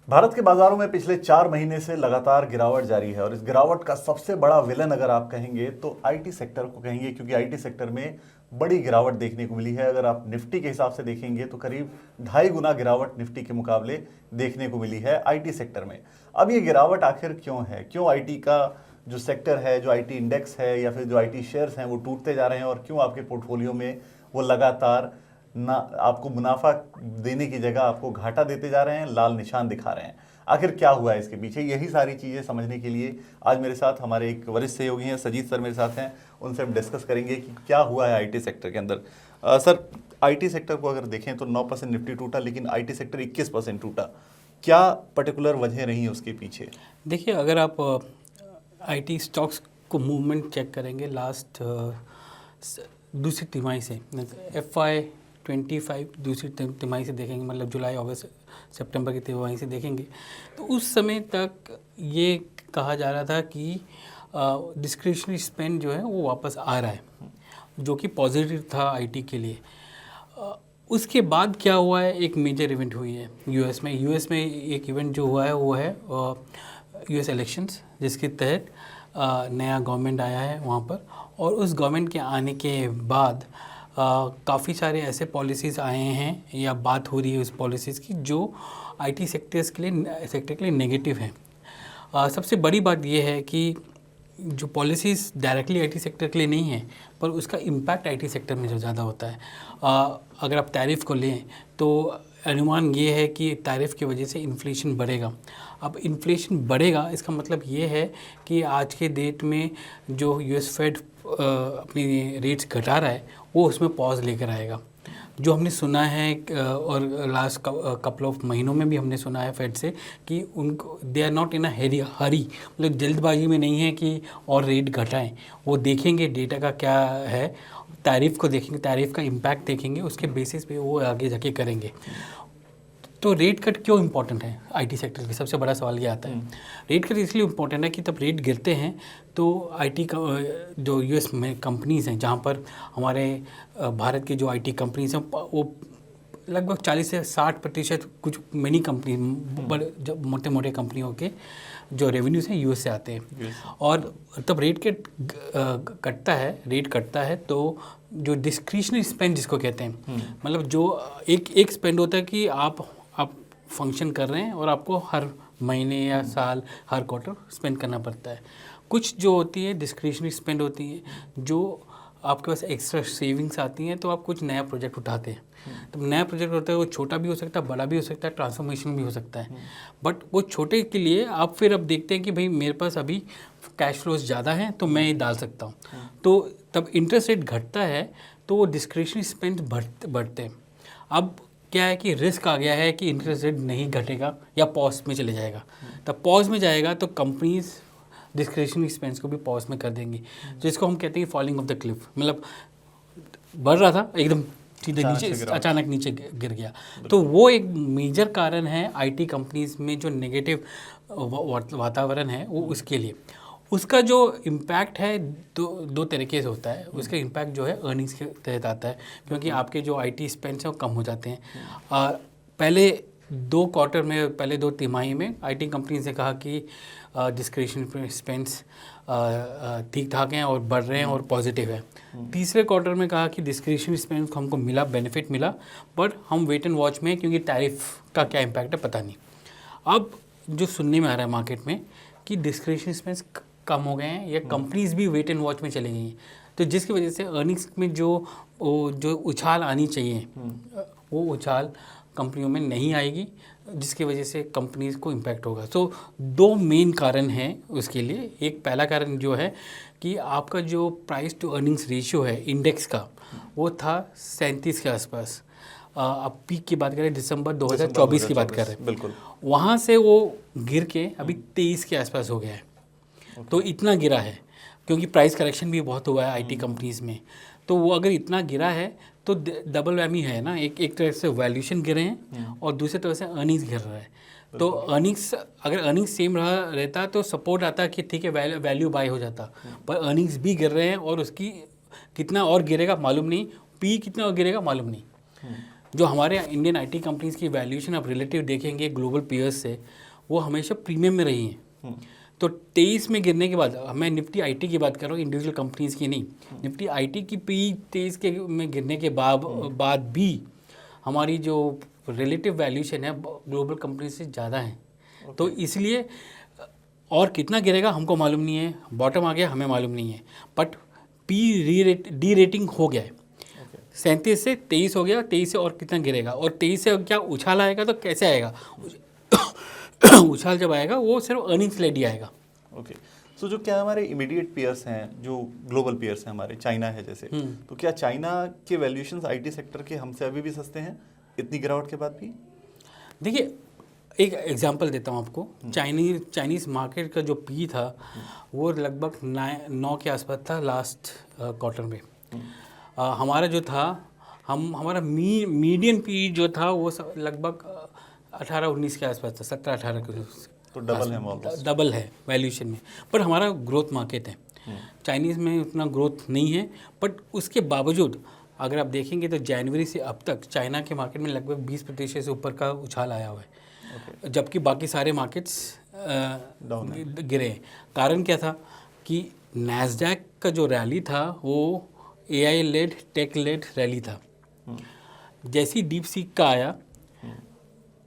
भारत के बाजारों में पिछले 4 महीने से लगातार गिरावट जारी है और इस गिरावट का सबसे बड़ा विलन अगर आप कहेंगे तो आईटी सेक्टर को कहेंगे, क्योंकि आईटी सेक्टर में बड़ी गिरावट देखने को मिली है। अगर आप निफ्टी के हिसाब से देखेंगे तो करीब 2.5 गुना गिरावट निफ्टी के मुकाबले देखने को मिली है आईटी सेक्टर में। अब ये गिरावट आखिर क्यों है? क्यों आईटी का जो सेक्टर है, जो आईटी इंडेक्स है या फिर जो आईटी शेयर्स हैं वो टूटते जा रहे हैं, और क्यों आपके पोर्टफोलियो में वो लगातार ना आपको मुनाफा देने की जगह आपको घाटा देते जा रहे हैं, लाल निशान दिखा रहे हैं? आखिर क्या हुआ है इसके पीछे? यही सारी चीज़ें समझने के लिए आज मेरे साथ हमारे एक वरिष्ठ सहयोगी हैं, सजीत सर मेरे साथ हैं। उनसे हम डिस्कस करेंगे कि क्या हुआ है आईटी सेक्टर के अंदर। सर, आईटी सेक्टर को अगर देखें तो 9% निफ्टी टूटा, लेकिन आईटी सेक्टर 21% टूटा। क्या पर्टिकुलर वजह रही है उसके पीछे? देखिए, अगर आप आईटी स्टॉक्स को मूवमेंट चेक करेंगे लास्ट दूसरी तिमाही से, FY25 दूसरी तिमाही से देखेंगे, मतलब जुलाई, अगस्त, सितंबर की तिमाही से देखेंगे, तो उस समय तक ये कहा जा रहा था कि डिस्क्रिशनरी स्पेंड जो है वो वापस आ रहा है, जो कि पॉजिटिव था आईटी के लिए। उसके बाद क्या हुआ है, एक मेजर इवेंट हुई है यूएस में एक इवेंट जो हुआ है वो है यूएस इलेक्शंस, जिसके तहत नया गवर्नमेंट आया है वहाँ पर, और उस गवर्नमेंट के आने के बाद काफ़ी सारे ऐसे पॉलिसीज़ आए हैं या बात हो रही है उस पॉलिसीज़ की जो आईटी सेक्टर के लिए नेगेटिव हैं। सबसे बड़ी बात यह है कि जो पॉलिसीज़ डायरेक्टली आईटी सेक्टर के लिए नहीं है, पर उसका इम्पैक्ट आईटी सेक्टर में जो ज़्यादा होता है। अगर आप टैरिफ को लें तो अनुमान ये है कि टैरिफ की वजह से इन्फ्लेशन बढ़ेगा। अब इन्फ्लेशन बढ़ेगा, इसका मतलब ये है कि आज के डेट में जो यूएस फेड अपनी रेट्स घटा रहा है वो उसमें पॉज लेकर आएगा। जो हमने सुना है और लास्ट कपल ऑफ महीनों में भी हमने सुना है फेड से कि उनको दे आर नॉट इन अ हरी, मतलब जल्दबाजी में नहीं है कि और रेट घटाएं। वो देखेंगे डेटा का क्या है, टैरिफ को देखेंगे, टैरिफ का इम्पैक्ट देखेंगे, उसके बेसिस पे वो आगे जाके करेंगे। तो रेट कट क्यों इम्पोर्टेंट है आईटी सेक्टर के? सबसे बड़ा सवाल ये आता है। रेट कट इसलिए इम्पोर्टेंट है कि तब रेट गिरते हैं तो आईटी का जो यूएस में कंपनीज़ हैं, जहाँ पर हमारे भारत की जो आईटी कंपनीज़ हैं वो लगभग 40 से 60%, कुछ मैनी कंपनी बड़े जो मोटे मोटे कंपनियों के जो रेवेन्यूज़ हैं यूएस से आते हैं। और तब रेट कटता है तो जो डिस्क्रिशनरी स्पेंड जिसको कहते हैं, मतलब जो एक स्पेंड होता है कि आप फंक्शन कर रहे हैं और आपको हर महीने या साल, हर क्वार्टर स्पेंड करना पड़ता है। कुछ जो होती है डिस्क्रिशनरी स्पेंड होती है, जो आपके पास एक्स्ट्रा सेविंग्स आती हैं तो आप कुछ नया प्रोजेक्ट उठाते हैं। तो नया प्रोजेक्ट होता है, वो छोटा भी हो सकता है, बड़ा भी हो सकता है, ट्रांसफॉर्मेशन भी हो सकता है। बट वो छोटे के लिए आप फिर अब देखते हैं कि भाई मेरे पास अभी कैश फ्लोज ज़्यादा हैं तो मैं ये डाल सकता हूँ। तो तब इंटरेस्ट रेट घटता है तो वो डिस्क्रिशनरी स्पेंड बढ़ते हैं। अब क्या है कि रिस्क आ गया है कि इंटरेस्ट रेट नहीं घटेगा या पॉज में चले जाएगा। तब पॉज में जाएगा तो कंपनीज डिस्क्रिशनरी स्पेंड्स को भी पॉज में कर देंगी। तो इसको हम कहते हैं फॉलिंग ऑफ द क्लिफ, मतलब बढ़ रहा था एकदम सीधे नीचे, अचानक नीचे गिर गया। तो वो एक मेजर कारण है आईटी कंपनीज में जो नेगेटिव वातावरण है वो उसके लिए। उसका जो इम्पैक्ट है दो तरीके से होता है। उसका इम्पैक्ट जो है अर्निंग्स के तहत आता है, क्योंकि आपके जो आईटी स्पेंड्स हैं वो कम हो जाते हैं। पहले 2 क्वार्टर में, पहले 2 तिमाही में आईटी कंपनी ने कहा कि डिस्क्रिशनरी स्पेंड्स ठीक ठाक हैं और बढ़ रहे हैं और पॉजिटिव है। तीसरे क्वार्टर में कहा कि डिस्क्रिशनरी स्पेंड्स हमको मिला, बेनिफिट मिला, बट हम वेट एंड वॉच में, क्योंकि टैरिफ का क्या इम्पैक्ट है पता नहीं। अब जो सुनने में आ रहा है मार्केट में कि डिस्क्रिशनरी स्पेंड्स कम हो गए हैं या कंपनीज भी वेट एंड वॉच में चली गई हैं, तो जिसकी वजह से अर्निंग्स में जो उछाल आनी चाहिए वो उछाल कंपनियों में नहीं आएगी, जिसकी वजह से कंपनीज को इम्पैक्ट होगा। तो 2 मेन कारण हैं उसके लिए। एक पहला कारण जो है कि आपका जो प्राइस टू अर्निंग्स रेशियो है इंडेक्स का, वो था 37 के आसपास। अब पीक की बात करें दिसंबर 2024 की बात कर रहे हैं, बिल्कुल वहाँ से वो गिर के अभी 23 के आसपास हो गया है। तो इतना गिरा है क्योंकि प्राइस करेक्शन भी बहुत हुआ है आईटी कंपनीज़ में। तो वो अगर इतना गिरा है तो डबल वैमी है ना, एक तरह से वैल्यूएशन गिरे हैं और दूसरी तरफ से अर्निंग्स गिर रहा है। तो अगर अर्निंग्स सेम रहता तो सपोर्ट आता कि ठीक है वैल्यू बाय हो जाता, पर अर्निंग्स भी गिर रहे हैं और उसकी कितना और गिरेगा मालूम नहीं, पी कितना और गिरेगा मालूम नहीं। जो हमारे इंडियन आईटी कंपनीज की वैल्यूएशन आप रिलेटिव देखेंगे ग्लोबल पीयर्स से, वो हमेशा प्रीमियम में रही हैं। तो 23 में गिरने के बाद, मैं निफ्टी आईटी की बात कर रहा हूँ, इंडिविजुअल कंपनीज की नहीं। निफ्टी आईटी की पी 23 के में गिरने के बाद भी हमारी जो रिलेटिव वैल्यूएशन है ग्लोबल कंपनी से ज़्यादा है। तो इसलिए और कितना गिरेगा हमको मालूम नहीं है, बॉटम आ गया हमें मालूम नहीं है, बट पी डी रेटिंग हो गया है। 37 से 23 हो गया, 23 से और कितना गिरेगा, और 23 से क्या उछाल आएगा, तो कैसे आएगा उछाल जब आएगा वो सिर्फ अर्निंग्स लेड ही आएगा। ओके, सो जो क्या हमारे इमीडिएट पीयर्स हैं, जो ग्लोबल पीयर्स हैं हमारे, चाइना है जैसे, तो क्या चाइना के वैल्यूएशंस आईटी सेक्टर के हमसे अभी भी सस्ते हैं इतनी गिरावट के बाद भी? देखिए एक एग्जांपल देता हूँ आपको। चाइनीज़ मार्केट का जो पी था वो लगभग 9 के आसपास था लास्ट क्वार्टर में। हमारा जो था, हमारा मीडियन पी जो था वो लगभग 18-19 के आसपास था, 17-18 के। तो डबल है, डबल है वैल्यूएशन में। पर हमारा ग्रोथ मार्केट है, चाइनीज़ में उतना ग्रोथ नहीं है। बट उसके बावजूद अगर आप देखेंगे तो जनवरी से अब तक चाइना के मार्केट में लगभग 20% से ऊपर का उछाल आया हुआ है। जबकि बाकी सारे मार्केट्स गिरे। कारण क्या था कि नैस्डैक का जो रैली था वो AI led, tech led rally था। जैसी डीप सीक का आया,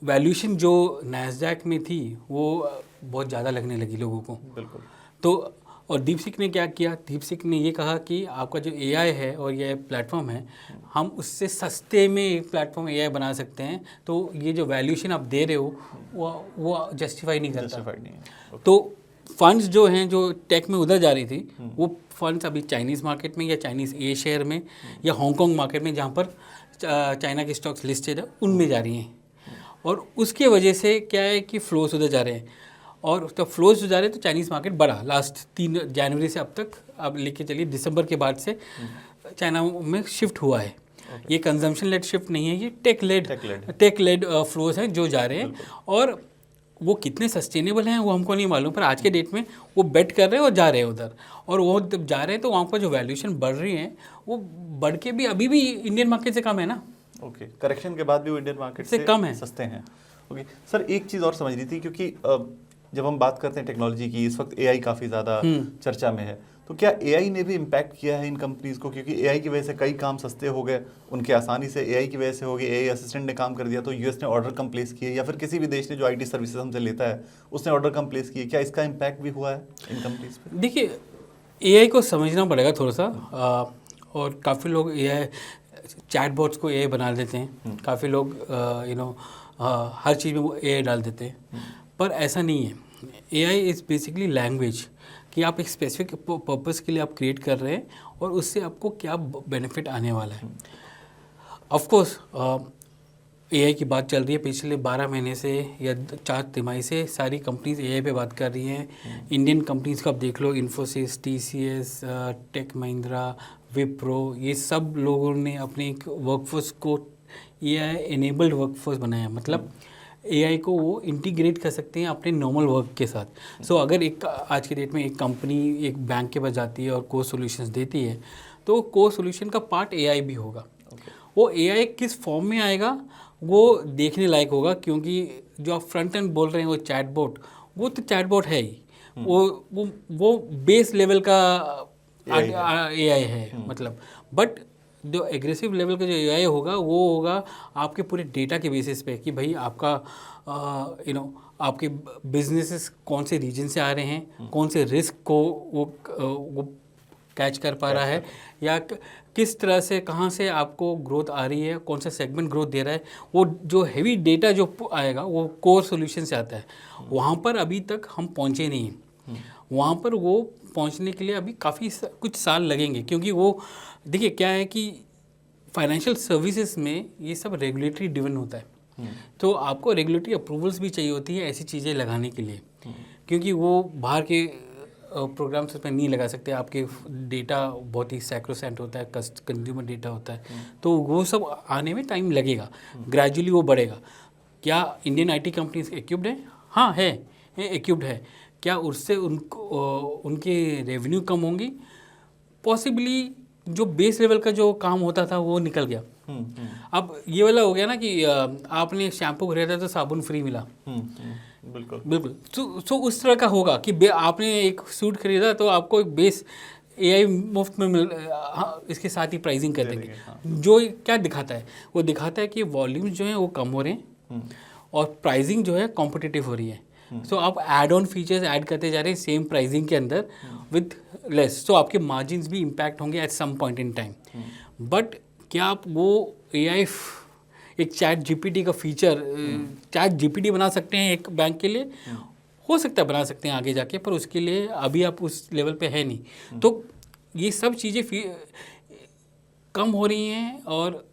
वैल्यूएशन जो नैस्डैक में थी वो बहुत ज़्यादा लगने लगी लोगों को। बिल्कुल। तो और डीप सीक ने क्या किया, डीप सीक ने ये कहा कि आपका जो एआई है और ये प्लेटफॉर्म है, हम उससे सस्ते में एक प्लेटफॉर्म एआई बना सकते हैं। तो ये जो वैल्यूएशन आप दे रहे हो वो जस्टिफाई नहीं करता। तो फंड्स जो हैं जो टेक में उधर जा रही थी, वो फंड्स अभी चाइनीज़ मार्केट में या चाइनीज़ ए शेयर में या हांगकांग मार्केट में, जहाँ पर चाइना के स्टॉक्स लिस्टेड है, उनमें जा रही हैं। और उसके वजह से क्या है कि फ्लोज उधर जा रहे हैं, और तो फ्लोज जा रहे हैं तो चाइनीज़ मार्केट बढ़ा लास्ट 3 जनवरी से अब तक। अब लेके चलिए दिसंबर के बाद से चाइना में शिफ्ट हुआ है। ये कंजम्पशन लेड शिफ्ट नहीं है, ये टेक लेड फ्लोज हैं जो जा रहे हैं। और वो कितने सस्टेनेबल हैं वो हमको नहीं मालूम, पर आज के डेट में वो बेट कर रहे हैं और जा रहे हैं उधर। और वो जब जा रहे हैं तो वहाँ पर जो वैल्यूएशन बढ़ रही है वो बढ़ के भी अभी भी इंडियन मार्केट से कम है ना। ओके, करेक्शन के बाद भी वो इंडियन मार्केट से कम है, सस्ते हैं। ओके सर, एक चीज़ और समझ रही थी, क्योंकि जब हम बात करते हैं टेक्नोलॉजी की, इस वक्त एआई काफ़ी ज़्यादा चर्चा में है, तो क्या एआई ने भी इम्पैक्ट किया है इन कंपनीज़ को? क्योंकि एआई की वजह से कई काम सस्ते हो गए उनके, आसानी से एआई की वजह से हो गए। एआई असिस्टेंट ने काम कर दिया तो यूएस ने ऑर्डर कम प्लेस किए, या फिर किसी भी देश ने जो आईटी सर्विसेज हमसे लेता है उसने ऑर्डर कम प्लेस किए। क्या इसका इम्पैक्ट भी हुआ है इन कंपनीज़ पर? देखिए एआई को समझना पड़ेगा थोड़ा सा। और काफ़ी लोग एआई चैटबॉट्स को एआई बना देते हैं, काफ़ी लोग हर चीज़ में वो एआई डाल देते हैं, पर ऐसा नहीं है। एआई इज़ बेसिकली लैंग्वेज, कि आप एक स्पेसिफिक पर्पस के लिए आप क्रिएट कर रहे हैं और उससे आपको क्या बेनिफिट आने वाला है। ऑफ कोर्स एआई की बात चल रही है पिछले 12 महीने से या 4 तिमाही से, सारी कंपनीज एआई पे बात कर रही हैं। इंडियन कंपनीज का आप देख लो, इन्फोसिस, टीसीएस, टेक महिंद्रा, विप्रो, ये सब लोगों ने अपने एक वर्कफोर्स को एआई एनेबल्ड वर्कफोर्स बनाया। मतलब एआई को वो इंटीग्रेट कर सकते हैं अपने नॉर्मल वर्क के साथ। सो अगर एक आज के डेट में एक कंपनी एक बैंक के पास जाती है और कोर सॉल्यूशंस देती है, तो कोर सॉल्यूशन का पार्ट एआई भी होगा। वो एआई किस फॉर्म में आएगा वो देखने लायक होगा, क्योंकि जो आप फ्रंट एंड बोल रहे हैं वो चैटबॉट, वो तो चैटबॉट है ही, वो बेस लेवल का एआई है मतलब। बट जो एग्रेसिव लेवल का जो एआई होगा वो होगा आपके पूरे डेटा के बेसिस पे, कि भाई आपका आपके बिजनेसेस कौन से रीजन से आ रहे हैं, कौन से रिस्क को वो कैच कर पा रहा है, या किस तरह से कहाँ से आपको ग्रोथ आ रही है, कौन सा सेगमेंट ग्रोथ दे रहा है। वो जो हैवी डेटा जो आएगा वो कोर सॉल्यूशन से आता है। वहाँ पर अभी तक हम पहुँचे नहीं हैं, वहाँ पर वो पहुँचने के लिए अभी काफ़ी कुछ साल लगेंगे। क्योंकि वो देखिए क्या है कि फाइनेंशियल सर्विसेज में ये सब रेगुलेटरी ड्रिवन होता है, तो आपको रेगुलेटरी अप्रूवल्स भी चाहिए होती है ऐसी चीज़ें लगाने के लिए, क्योंकि वो बाहर के प्रोग्राम्स पर नहीं लगा सकते। आपके डेटा बहुत ही सैक्रोसेंट होता है, कंज्यूमर डेटा होता है, तो वो सब आने में टाइम लगेगा, ग्रेजुअली वो बढ़ेगा। क्या इंडियन आईटी कंपनीज इक्विप्ड है? हाँ है, इक्विप्ड है। क्या उससे उनके रेवेन्यू कम होंगी? पॉसिबली जो बेस लेवल का जो काम होता था वो निकल गया। अब ये वाला हो गया ना कि आपने शैम्पू खरीदा तो साबुन फ्री मिला। बिल्कुल बिल्कुल। तो उस तरह का होगा कि आपने एक सूट खरीदा तो आपको एक बेस एआई मुफ्त में इसके साथ ही प्राइसिंग कर देंगे। जो क्या दिखाता है, वो दिखाता है कि वॉल्यूम्स जो हैं वो कम हो रहे हैं और प्राइसिंग जो है कॉम्पिटिटिव हो रही है। सो आप एड ऑन फीचर्स ऐड करते जा रहे हैं सेम प्राइसिंग के अंदर विद लेस, तो आपके मार्जिन्स भी इम्पैक्ट होंगे at some point in time. But क्या आप वो एआई एक चैट जीपीटी का फीचर चैट जीपीटी बना सकते हैं एक बैंक के लिए? हो सकता है बना सकते हैं आगे जाके, पर उसके लिए अभी आप उस लेवल पे है नहीं। तो ये सब चीज़ें कम हो रही हैं और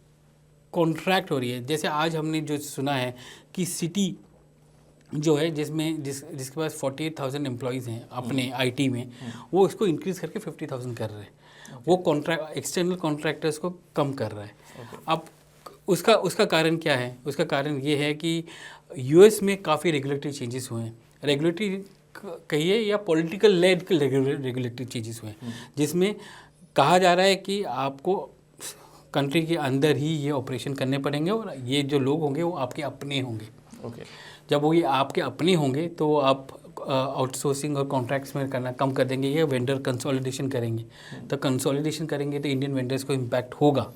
कॉन्ट्रैक्ट हो रही है। जैसे आज हमने जो सुना है कि सिटी जो है जिसके पास 48,000 एम्प्लॉयज़ हैं अपने आईटी में, वो इसको इंक्रीज़ करके 50,000 कर रहे हैं। वो एक्सटर्नल कॉन्ट्रैक्टर्स को कम कर रहा है। अब उसका कारण क्या है? उसका कारण ये है कि यूएस में काफ़ी रेगुलेटरी चेंजेस हुए हैं। रेगुलेटरी कहिए या पॉलिटिकल लेड रेगुलेटरी चेंजेस हुए हैं, जिसमें कहा जा रहा है कि आपको कंट्री के अंदर ही ये ऑपरेशन करने पड़ेंगे और ये जो लोग होंगे वो आपके अपने होंगे। जब वो ये आपके अपने होंगे तो आप आउटसोर्सिंग और कॉन्ट्रैक्ट्स में करना कम कर देंगे या वेंडर कंसोलिडेशन करेंगे। तो कंसोलिडेशन करेंगे तो इंडियन वेंडर्स को इम्पैक्ट होगा।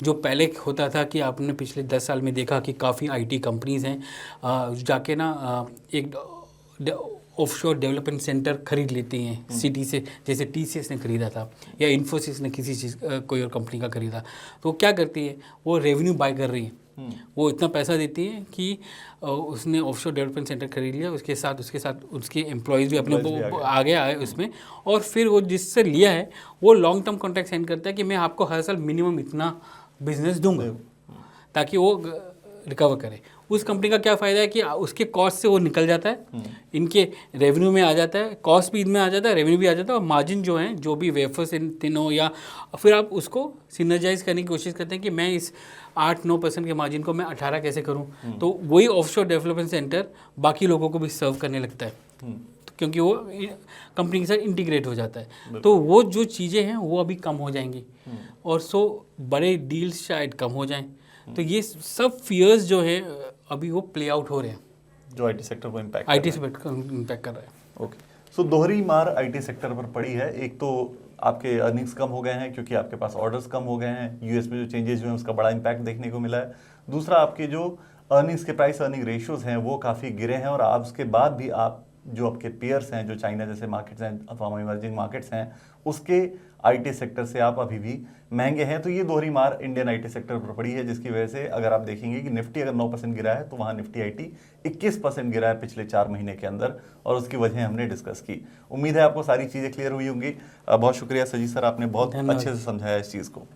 जो पहले होता था कि आपने पिछले 10 साल में देखा कि काफ़ी आईटी कंपनीज़ हैं जाके ना एक ऑफशोर डेवलपमेंट सेंटर खरीद लेती हैं सिटी से, जैसे टीसीएस ने खरीदा था या इन्फोसिस ने किसी चीज़ कोई और कंपनी का खरीदा। तो वो क्या करती है, वो रेवेन्यू बाय कर रही है। वो इतना पैसा देती है कि उसने ऑफशोर डेवलपमेंट सेंटर खरीद लिया, उसके साथ उसके एम्प्लॉयज़ भी अपने आगे आए उसमें, और फिर वो जिससे लिया है वो लॉन्ग टर्म कॉन्ट्रैक्ट साइन करता है कि मैं आपको हर साल मिनिमम इतना बिजनेस दूंगा ताकि वो रिकवर करे। उस कंपनी का क्या फ़ायदा है कि उसके कॉस्ट से वो निकल जाता है, इनके रेवेन्यू में आ जाता है, कॉस्ट भी इनमें आ जाता है, रेवेन्यू भी आ जाता है, और मार्जिन जो है जो भी वेफर्स इन तीनों, या फिर आप उसको सिनर्जाइज करने की कोशिश करते हैं कि मैं इस 8-9% के मार्जिन को मैं 18 कैसे करूं। तो वही ऑफशोर डेवलपमेंट सेंटर बाकी लोगों को भी सर्व करने लगता है क्योंकि वो कंपनी के साथ इंटीग्रेट हो जाता है। तो वो जो चीज़ें हैं वो अभी कम हो जाएंगी और बड़े डील्स शायद कम हो जाएं। तो ये सब फियर्स जो है अभी वो प्ले आउट हो रहे हैं, जो आईटी सेक्टर को इम्पैक्ट कर रहा है। ओके, सो दोहरी मार आईटी सेक्टर पर पड़ी है। एक तो आपके अर्निंग्स कम हो गए हैं क्योंकि आपके पास ऑर्डर्स कम हो गए हैं, यूएस में जो चेंजेस हुए हैं उसका बड़ा इम्पैक्ट देखने को मिला है। दूसरा, आपके जो अर्निंग्स के प्राइस अर्निंग रेशियोज हैं वो काफ़ी गिरे हैं, और आप उसके बाद भी आप जो आपके पेयर्स हैं जो चाइना जैसे मार्केट्स हैं अथवा इमर्जिंग मार्केट्स हैं उसके आईटी सेक्टर से आप अभी भी महंगे हैं। तो ये दोहरी मार इंडियन आईटी सेक्टर पर पड़ी है, जिसकी वजह से अगर आप देखेंगे कि निफ्टी अगर 9% गिरा है तो वहाँ निफ्टी आईटी 21% गिरा है पिछले 4 महीने के अंदर, और उसकी वजह हमने डिस्कस की। उम्मीद है आपको सारी चीज़ें क्लियर हुई होंगी। बहुत शुक्रिया सजीद सर, आपने बहुत अच्छे से समझाया इस चीज़ को।